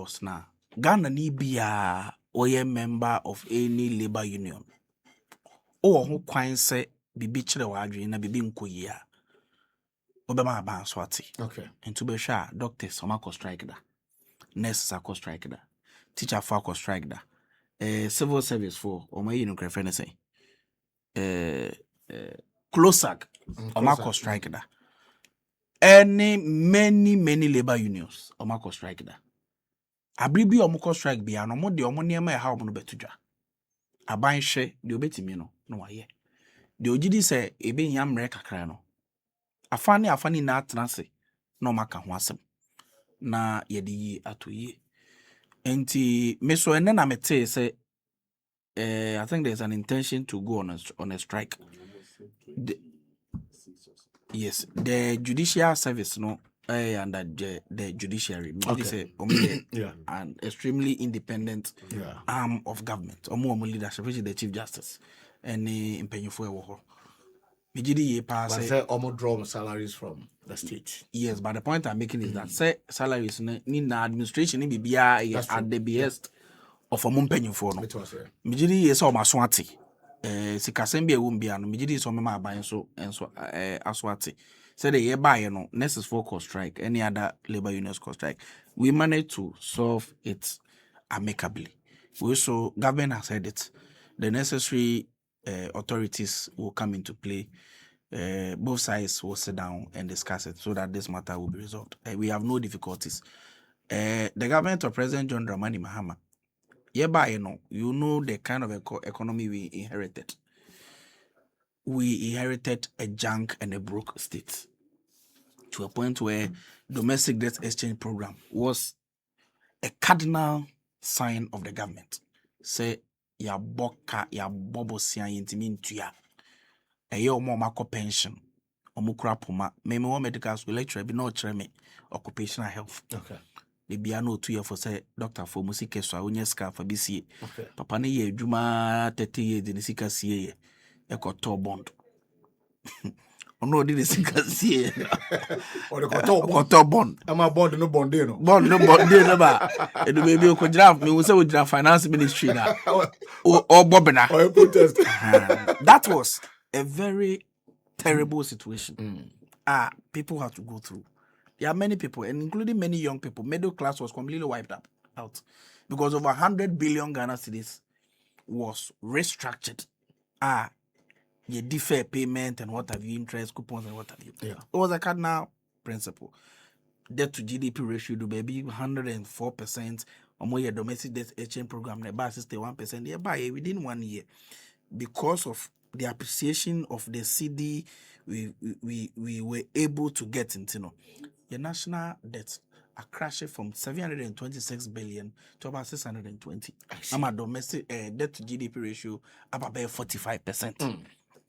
laws now. Ghana ni bia or member of any labor union. Or who kwan say bibi chire wadwe na bibi nkoyia. Obema ban swati. Okay. And to be sure, doctors some strike da. Nurses are strike da. Teacher for strike da. Civil service for or my friend say. Closak or strike da. Many labor unions or strike da. Abribi or strike be an omo de omo near my how no betudra. A ban share the obetimi no aye. The ogidi say ebe yam reka krano. Afani na atnase no maka ho asem. Na yede yi atoyi. Enti meso ene na mete say I think there's an intention to go on a strike. Yes, the judicial service no and the judiciary. Okay. Say, yeah. An extremely independent arm of government. Omo leadership, which is the Chief Justice. And in Penyufo. Say almost draw salaries from the state. Yes, but the point I'm making is that say salaries in administration in BBI at the behest of a Mumpenyufo. Mijidi yes or Maswati. Sikasembi wumbia no mijidi so mema aban so enso aswati said the year by no nurses for strike any other labor unions strike we managed to solve it amicably. We also government has said it, the necessary authorities will come into play. Both sides will sit down and discuss it so that this matter will be resolved. We have no difficulties. The government of President John Dramani Mahama, hereby, you know the kind of economy we inherited. We inherited a junk and a broke state to a point where domestic debt exchange program was a cardinal sign of the government. Say, ya boka, ya bobo siya intimintuya. Eye omo mako pension. Omo krapuma. Meme wo medical school lecturer be no treme occupational health. Okay. The biano 2 year for say doctor for musike so onye ska for BCA. Okay. Papa ne ye adwuma 30 years de sika sie e koto bond. Ono di sika sie. O de koto bond. Ama bond no bond no. Bond no bond no ba. E do baby ko draft me we say we draft finance ministry na. O bobena. O protest. That was a very terrible situation. People have to go through. There are many people, and including many young people, middle class was completely wiped out because over 100 billion Ghana cedis was restructured. You defer payment and what have you, interest, coupons and what have you. Yeah. It was a cardinal principle. Debt to GDP ratio do baby 104%. Or more your domestic debt exchange program, the bar 61%. Yeah, by within 1 year, because of the appreciation of the CD, we were able to get into the national debt are crashing from 726 billion to about 620. Our domestic debt to GDP ratio up about 45%.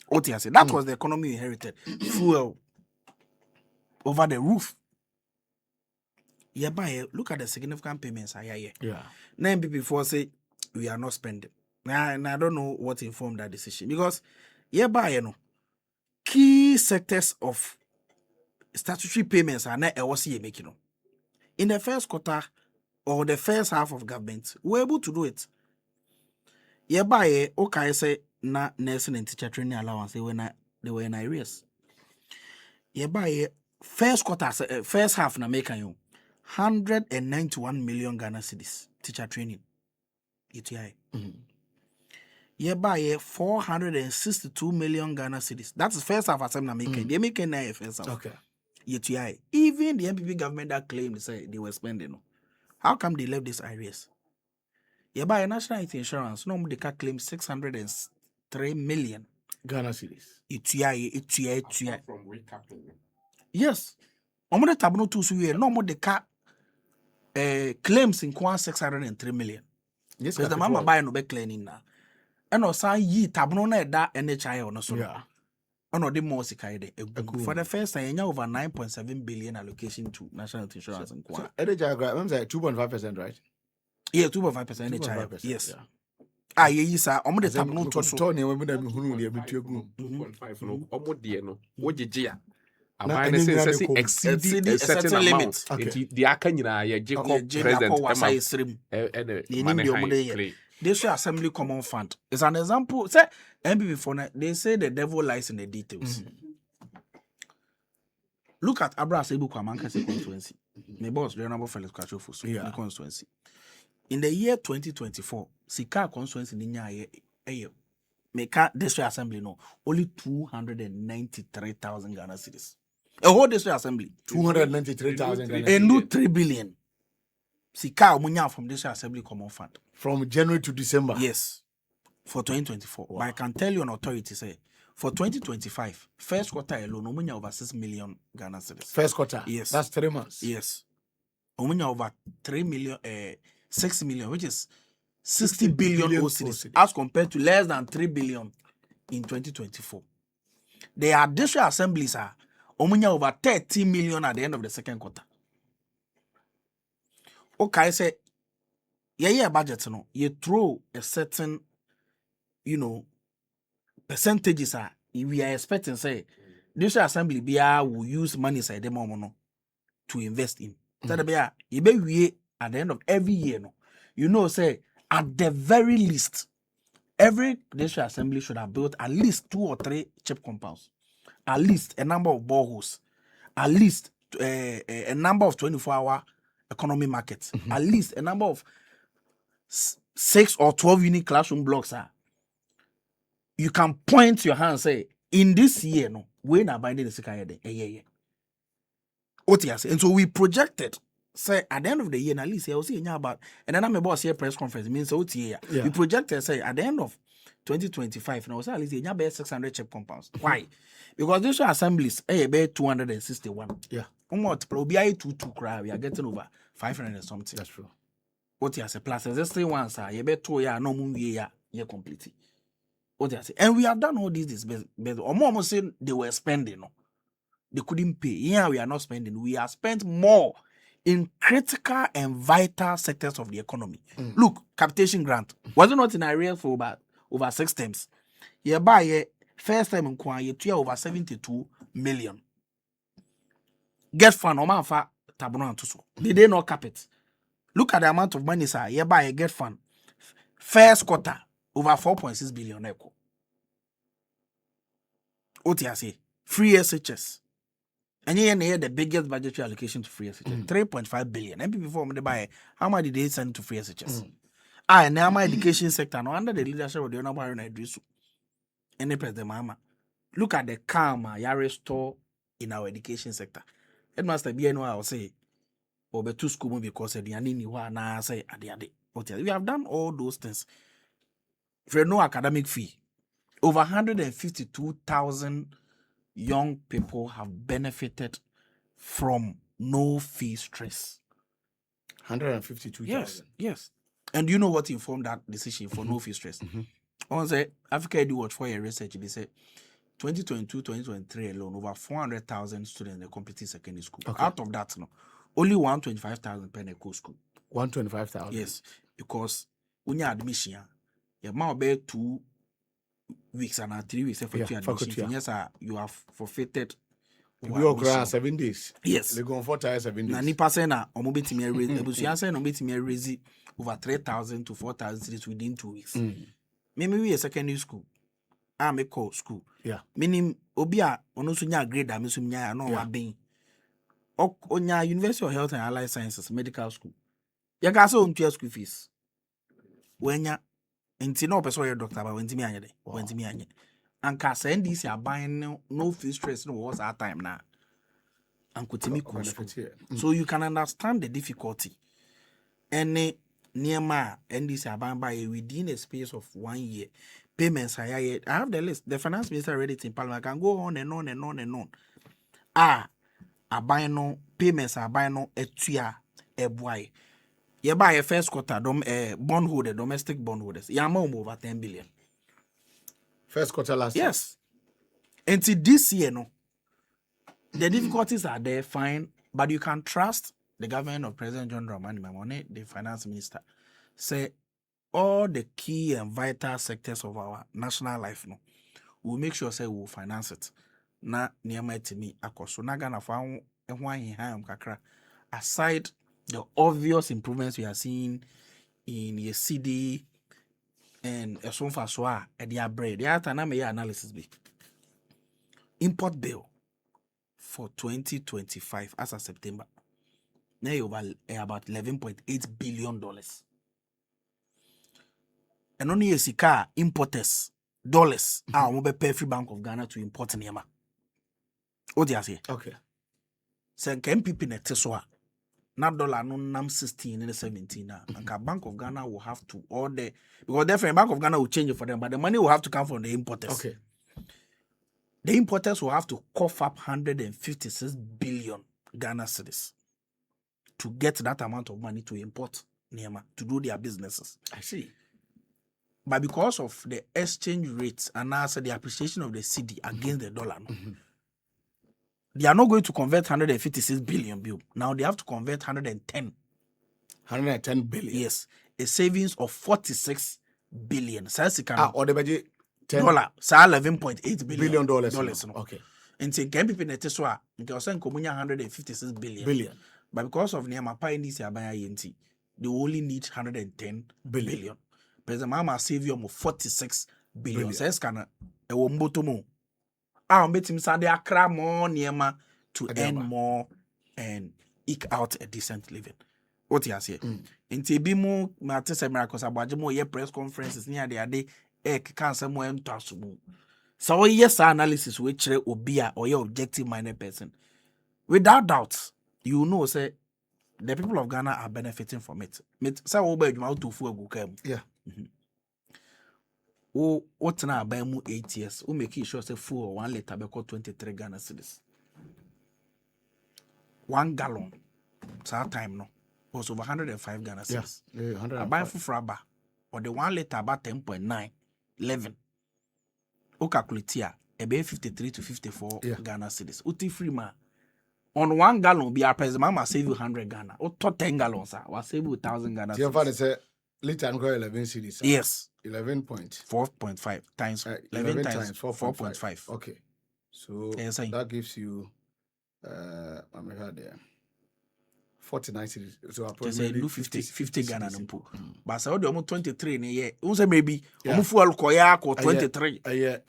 What you say? That was the economy we inherited. Fuel over the roof. Yeah, look at the significant payments. Yeah. 9 people before say we are not spending. And I don't know what informed that decision because key sectors of statutory payments are not making. In the first quarter or the first half of government, we were able to do it. Okay, say na nursing and teacher training allowance they were in arrears. First quarter, first half na make 191 million Ghana cedis teacher training. ETI. Hereby 462 million Ghana cedis. That's the first half assembly making. They making now first half. Okay. ETI. Even the MPP government that claimed they were spending. How come they left this arrears? Hereby national health insurance, no they can claim 603 million Ghana cedis. ETI. From recapping. Yes. Omo the tabno too so here. No more the car claims in 603 million. Yes, because the mama buy no be claiming now. And also ye tabno na da NHI on so. Yeah. Ono the more sikaide. For the first time, you over 9.7 billion allocation to national health insurance and so diagram, I'm saying 2.5%, right? Yeah, 2.5% NHI. Yes. Yeah. Yes, sir. Omo the tabno to so. 2.5 no. Omo de no. Wo jeje Aban ne say exceed a certain amount. Okay. The aka nyina ye Jacob president President. This Assembly Common Fund is an example. Say MPP for they say the devil lies in the details. Look at Abra Sebu Kwamankase constituency. My boss, the Honorable Felix Kachofu, the constituency. In the year 2024, Sika constituency ninya Meka district assembly no only 293,000 Ghana cedis. A whole district assembly 293,000 Ghana. A new 3 billion. Sika munya from district assembly common fund from January to December. Yes, for 2024. Wow. But I can tell you an authority say for 2025 first quarter alone omunya over 6 million Ghana cedis. First quarter. Yes, that's 3 months. Yes, omunya over 6 million, which is 60 billion cedis as compared to less than 3 billion in 2024. Their district assemblies are omunya over 30 million at the end of the second quarter. Okay, say yeah budget no you throw a certain percentages are we are expecting say district assembly will use money side them no to invest in. That be you be at the end of every year no. Say at the very least, every district assembly should have built at least 2 or 3 chip compounds, at least a number of boreholes, at least a number of 24-hour economy markets, at least a number of 6 or 12 unique classroom blocks. You can point your hand and say, in this year, no, we're not binding the second year. And so we projected. Say at the end of the year, at least I will see about, and then I'm about to press conference. Means we projected say at the end of 2025, now at least you have 600 chip compounds. Why? Because these assemblies about 261. Yeah. Probably we are getting over 500 and something. That's true. What you say plus there's 3 ones you bet 2 year no moon year complete. What you say, and we have done all these but almost saying they were spending. No, they couldn't pay. Yeah, we are not spending. We are spent more in critical and vital sectors of the economy. Look, capitation grant was it not in arrears for over 6 terms? Yeah, by first time in you over 72 million. Get fund or fa tabuno to so. Did they not cap it? Look at the amount of money, sir. Yeah, by a get fund. First quarter over 4.6 billion echo. What you say? Free SHS. And here the biggest budgetary allocation to free SHS, 3.5 billion. And before they buy, how much did they send to free SHS? And now my education sector, no, under the leadership of the Honorable Aide, and the President Mahama. Look at the karma you restore in our education sector. It must be no, I'll say, or be too school because the anini wa na say ade. We have done all those things for no academic fee. Over 152,000 young people have benefited from no fee stress. 152,000. Yes. And you know what informed that decision for no fee stress? On say Africa do what for your research, they say 2022-2023 alone, over 400,000 students in the completed secondary school. Okay. Out of that, no, only 125,000 per school. 125,000. Yes, because when you admission, you might be 2 weeks and 3 weeks for admission. Yes, you have forfeited. You go 7 days. Yes, they go 4 times 7 days. Na nipa say na omo betimi raise. Ebusuan say na omo betimi raise over 3,000 to 4,000 cities within 2 weeks. Maybe we a secondary school. I make call school. Yeah. Meaning obia ono so nya grade am so nya no wa ben. Onya University of Health and Allied Sciences medical school. Ya ga so ontua school fees. Wenya enti no person your doctor ba wentimi anye de. Wentimi anye. Anka send this aban no fee stress no was our time na. Ankotimi cool school. So you can understand the difficulty. Any Niema NDC aban by within a space of 1 year. Payments I have the list. The finance minister read it in parliament. I can go on and on and on and on. Abino payments abino etua boy. You buy a first quarter bondholder, domestic bondholders. Yama over 10 billion. First quarter last year. Yes. Until this year, no. The difficulties are there, fine, but you can trust the government of President John Dramani Mahama, the finance minister. Say all the key and vital sectors of our national life, no, we'll make sure say we'll finance it. na nneɛma atumi akɔ so na Ghana for ho ahiham kakra aside the obvious improvements we are seeing in your CD and so far so the bread. The other time I analysis be import bill for 2025 as of September. Now about $11.8 billion. And only a sika importers dollars will pay free Bank of Ghana to import Nema. What do you say? Okay. So can people net so na dollar no nam 16 and 17 now. And Bank of Ghana will have to order because definitely Bank of Ghana will change it for them, but the money will have to come from the importers. Okay. The importers will have to cough up 156 billion Ghana cedis to get that amount of money to import Nema to do their businesses. I see. But because of the exchange rates and also the appreciation of the cedi against the dollar, they are not going to convert 156 billion bill. Now they have to convert 110 billion. Yes, a savings of 46 billion. Or the budget dollar, $11.8 billion. Dollars. No. Okay. And say can people net so they are saying 156 billion. But because of Nema Pai this year by INT, they only need 110 billion. But the mama save you 46 billion. Says can a wombotomo. I'll bet him Sunday akra more Nema to earn more and eke out a decent living. What you say? In Tibimu, Martis Americas, Abajamo, ye press conferences near the day, cancer more impossible. So, yes, analysis which will be or your objective minded person. Without doubt, you know, say the people of Ghana are benefiting from it. So, to full yeah. What's now by 8 years? We make sure say full 1 liter because 23 Ghana cedis. 1 gallon. So time no was over 105 Ghana cedis. Yeah, I buy for fraba or the 1 liter about 10.9, 11. O calculate here, about 53 to 54 Ghana cedis. Uti free man. On 1 gallon, be our president, mama save you 100 Ghana. Or 10 gallons, was save you 1,000 Ghana cedis. Liter and 11 cities. Yes. 4.5 times 11 times 4.5. Okay. So that gives you I'm there. 49 cities. So approximately 50 Ghana numpo. But so the 23 in a year. Unse maybe fuel koyak or 23. I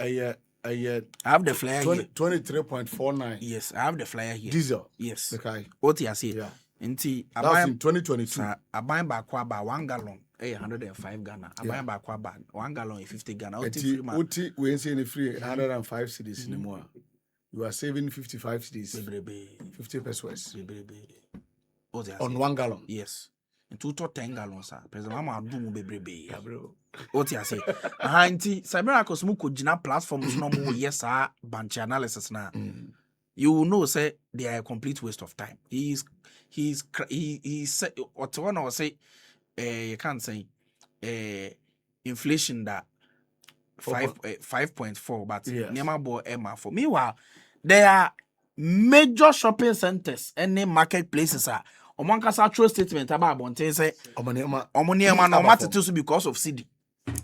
have the flyer here. 23.49. Yes, I have the flyer here. Diesel. Yes. Okay. What you see? Yeah. Inti that's in 2022. I buy back about 1 gallon. 105 Ghana. I buy back about 1 gallon 50 Ghana. Oti we say in free 105 cities in more. You are saving 55 cities. 50 pesos. On 1 gallon. Yes. In 10 gallons, sir. President Mama do bebrebe. What you say? Inti Samira Kosmu could jina platforms no more yes bunch analysis now. You will know say they are a complete waste of time. He's what one I say you can't say inflation that 5.4 but never bought Emma for meanwhile there are major shopping centers and marketplaces are among us actual statement about Bonte say Omoniema no matter to because of CD.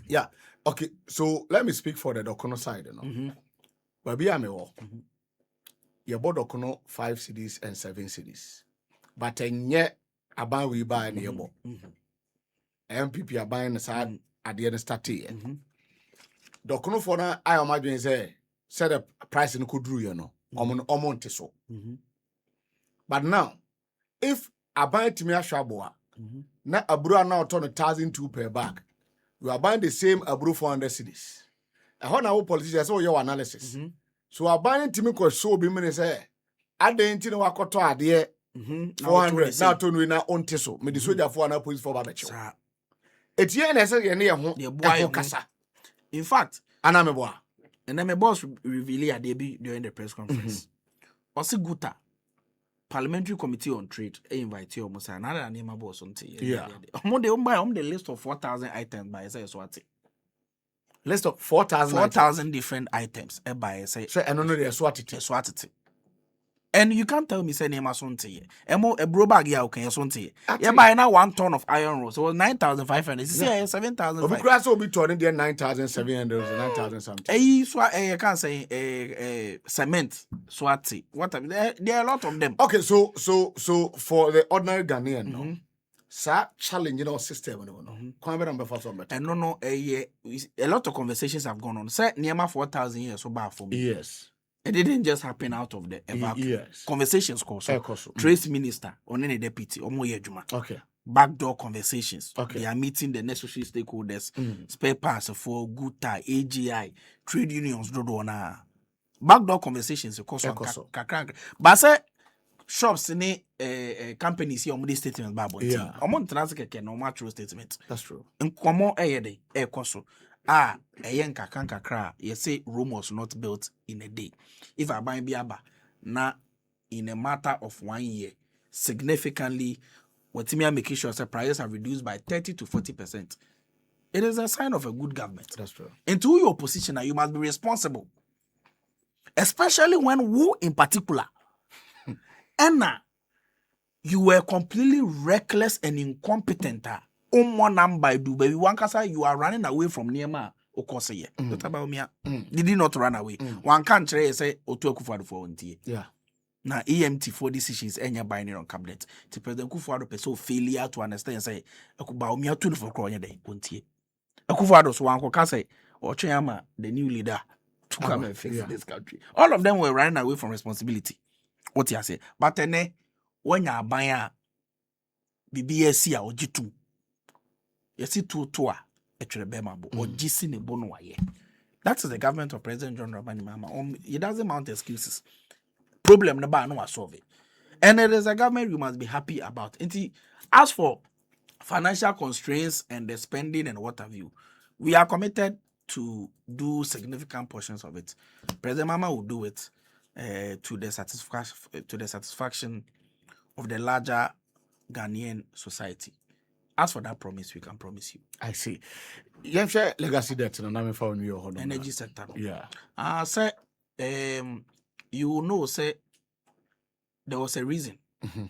Yeah. Okay, so let me speak for the Dokono side, you know. But be you bought Dokono 5 cities and 7 cities. But yet about we buy near MPP are buying the side at the end of the Dokono for now, I imagine say set a price in Kudru, you know, on so. But now, if I buy to me a shaboa, now a brew now turn 1,002 per bag, you are buying the same a brew 400 cities. I want our politicians all your analysis. So I buy to me because so be many say, I didn't know what to add 400 now to win our own teso. Me the soldier for an police for Babacho. It's here necessary near home. In fact, and I'm a boy. And then my boss revealed a debut during the press conference. Also, Guta, Parliamentary Committee on Trade, invite you almost another name of boss on tea. Yeah. On the list of 4,000 items by Swati. List of 4,000 different items by say. So, and only a Swati. Swati. And you can't tell me say name asonte. Emo a bro bag ya okay asonte. Yeah, buy now 1 ton of iron ore. So it was 9,500. You see 7,000. Obi kura so be turning there 9,700 or 9,000 something. You can't say cement swati. What there are a lot of them. Okay, so for the ordinary Ghanaian, no. Sa challenge system no. Kwa be number for some better. And no a lot of conversations have gone on. Say near 4,000 years so bad for me. Yes. It didn't just happen out of the vacuum. Yes. Conversations so Trace Minister or any deputy or more juma. Okay. Backdoor conversations. Okay. They are meeting the necessary stakeholders, spare parts for good tie, AGI, trade unions, na. Backdoor conversations, of course, but say shops in companies here on this statement Bible. Yeah. Among transact no true statement. That's true. In common koso. Kakra, you say Rome was not built in a day. If I buy biaba, na in a matter of 1 year, significantly, what me making sure that prices have reduced by 30 to 40%. It is a sign of a good government. That's true. Into your position, you must be responsible. Especially when who in particular, Anna, you were completely reckless and incompetent. Number do baby one kasa you are running away from Niema Okose. What about me? Did he not run away? One can't say Otu Akufo-Addo for untie. Yeah. Now EMT for decisions any binding on cabinet. The President Akufo-Addo person failure to understand say Akuba me atu for kronya day untie. Akufo-Addo so one can say Ochayama the new leader to come and fix this country. All of them were running away from responsibility. What you say? But then when you buy BBSC or G2 you see two or GC ne bono waye. That is the government of President John Dramani Mahama. He doesn't mount excuses. Problem number no solve it. And it is a government we must be happy about. As for financial constraints and the spending and what have you, we are committed to do significant portions of it. President Mahama will do it to the satisfaction of the larger Ghanaian society. As for that promise, we can promise you. I see. You share legacy debt and I'm found you energy sector. Yeah. Say you know, say there was a reason.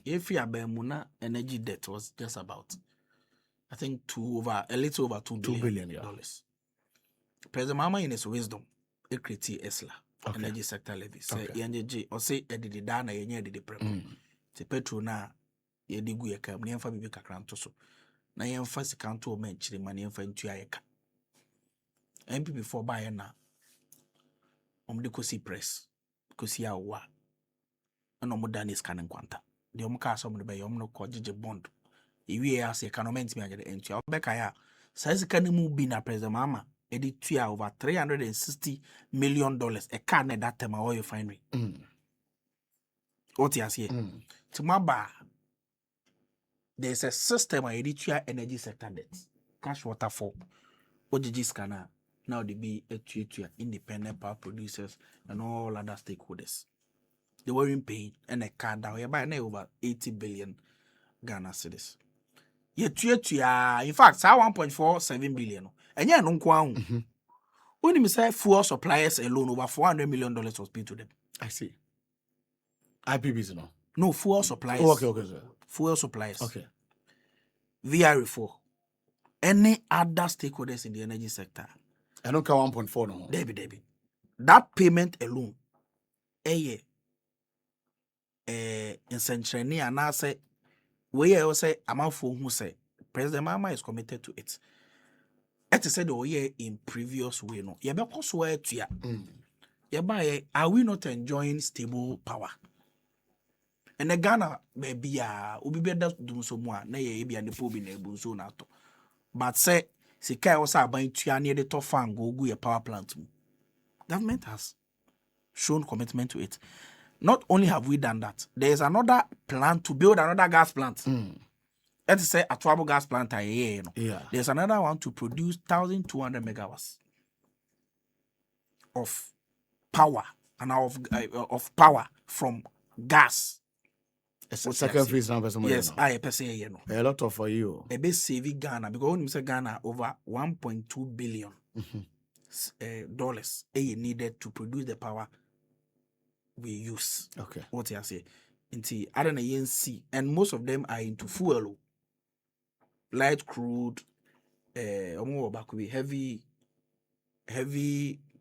If you have Muna energy debt was just about I think a little over $2 billion. President Mahama in his wisdom, he created ESLA, energy sector levy. Say ENJ or say edidi dana yenye edidi prem. Te petro na yedigu yeka mniemfa bibi kakranto so. Na yemfa sikanto o menchiri mani yemfa ntu ayeka. MPP for buy na omde kosi press kosi awa ana omo danis kanen kwanta de omo ka so mo be yom no ko jeje bond iwie ase economic me agede ntu obeka ya size kan mu bi na President Mahama edi tua over $360 million e ka na that time oil refinery what you see tomaba there's a system where you energy sector debt, cash waterfall, OGG scanner, now they be a independent power producers and all other stakeholders. They weren't paying and a card down here by over 80 billion Ghana cedis. In fact, 1.47 billion. And yeah, no kwang. When you say fuel suppliers alone, over $400 million was paid to them. I see. IPBs no. No, fuel suppliers. Oh, okay, sir. Fuel suppliers. Okay. VRE4. Any other stakeholders in the energy sector. I don't count 1.4 no. Debbie. That payment alone, in Centrani and I say, we also say, amount for who say, President Mahama is committed to it. It is said, in previous way, no. Yabeko swear to ya. Are we not enjoying stable power? And the Ghana baby ubi better do so more na ye be and the pobi na ebunso na to. But say sika also aban tua near the top fan go your power plant. Government has shown commitment to it. Not only have we done that, there is another plan to build another gas plant. Let's say a trouble gas plant you know. Yeah. There's another one to produce 1,200 megawatts of power and of power from gas. Second phase now, yes, I per se, you know. A lot of for you. A bit saving Ghana because when you say Ghana over 1.2 billion dollars needed to produce the power we use. Okay. What you say? Into I don't know see, and most of them are into fuel, light crude, heavy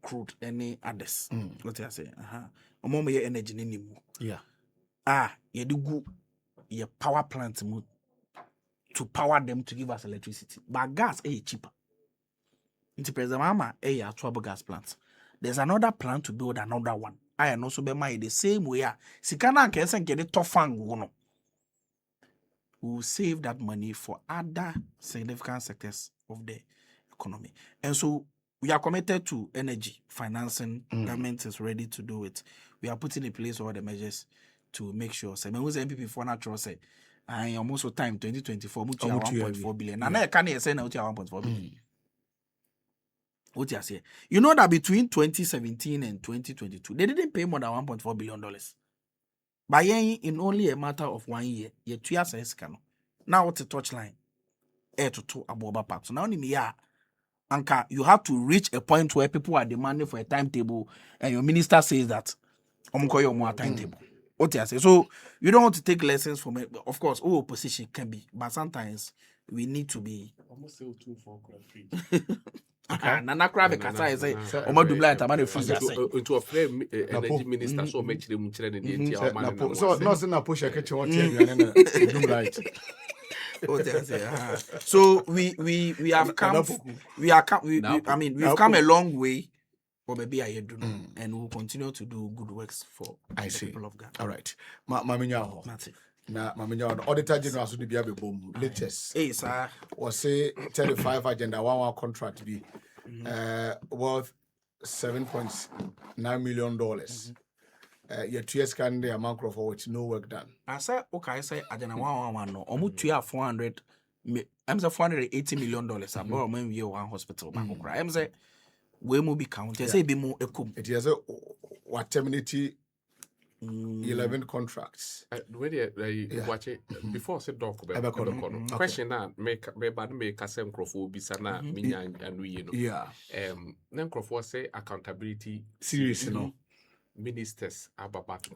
crude, any others. What you say? Energy ni mu. Yeah. You do go your power plant to power them to give us electricity. But gas is cheaper. Into President Mama, a trouble gas plant. There's another plan to build another one. I am also be my the same way. Sikana can get it tough and we will save that money for other significant sectors of the economy. And so we are committed to energy financing. Government is ready to do it. We are putting in place all the measures to make sure. So, who's MPP for natural say, I almost time 2024, 1.4 billion. And I can't say now 1.4 billion. What you say? You know that between 2017 and 2022, they didn't pay more than $1.4 billion. By in only a matter of 1 year, you 2 years cano. Now what's the touchline? Air to 2 Aboba Park. So now Anka, you have to reach a point where people are demanding for a timetable, and your minister says that I'm going to more timetable. What you say? So you don't want to take lessons from it. Of course, all opposition can be, but sometimes we need to be. Almost say 2 for free. Nana Krabi Kasa say, Oma Dubla Tamane Fuja say. Into a frame energy minister, so much the Muchel and the NTR. So, nothing I push a kitchen or light. So we have come, we've come a long way. Or maybe I do, and we'll continue to do good works for the people of Ghana. All right, Maminya. Na Maminya, Auditor General should be boom latest. Hey, sir. Or say 35 agenda 1 contract be worth $7.9 million. Your 2 years can the amount of which no work done. I say okay, I say agenda 1 no. Almost 400. I'm say $480 million. About when we one hospital. I'm say we will be counted. Say be more ekum. It is a what terminate 11 contracts. Watch it before I said doc question that make a same crofo bisana minya and we know. Yeah. Then crofo say accountability serious, you know. Ministers about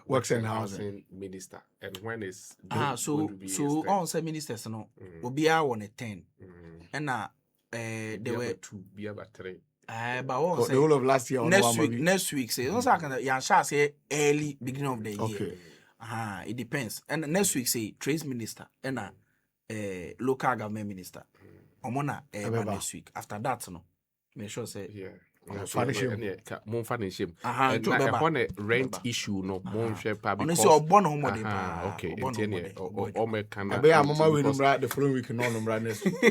works and housing minister, and when is so all say ministers no obia on a 10 and there were 2 be about 3. But the whole of last year next week say also can say early beginning of the year. Okay. It depends. And next week say trade minister and local government minister. Omona next week. After that no. Make sure say Mon furnishing. And upon a rent issue no mon share because okay. Be a mama we number the following week no number next week.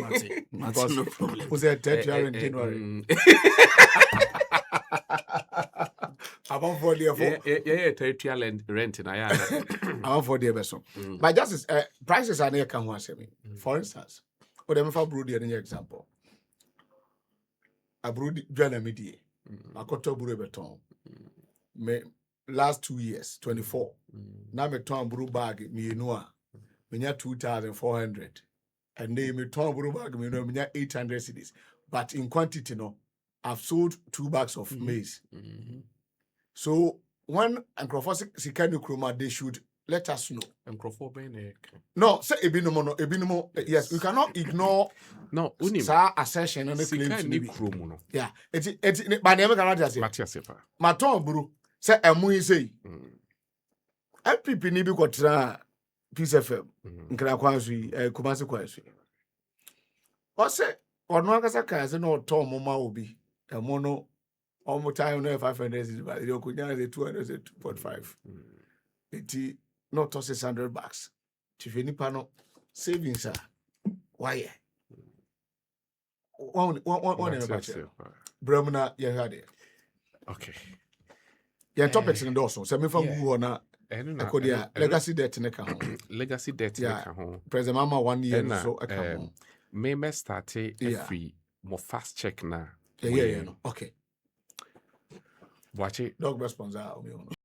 Because no problem. Was it 30 in January? About 4 years. Yeah, territorial rent in Ayana. About 4 years. But just prices are near come for instance, or them for brood any example. A brood journal media. I got to brew beton. Me last 2 years, 24. Now me turn brew bag me know. Me 2,400. And they me turn brew bag me know me 800 cedis. But in quantity no, I've sold 2 bags of maize. So when Ankrofo Sikani Kroma, they should let us know. No, say ebinomo. Yes, we cannot ignore sa assertion and the claims. Yeah, it by name cannot just say. Maton buru say emu say. MPP ni bi kwatra Peace FM. Nkra kwansu Kumasi kwansu. O say ono akasa kan say no to mo ma obi. Emu no omo time no 500 but you could say 202.5. It not to $600. If any panel savings are why? One Brahmana, you had it. Okay. Your topics in also. Send me from who or not. Legacy debt in the account. Legacy debt in the account. President Mama 1 year so account. May start every more fast check now. Yeah. Okay. Watch it. Dog response.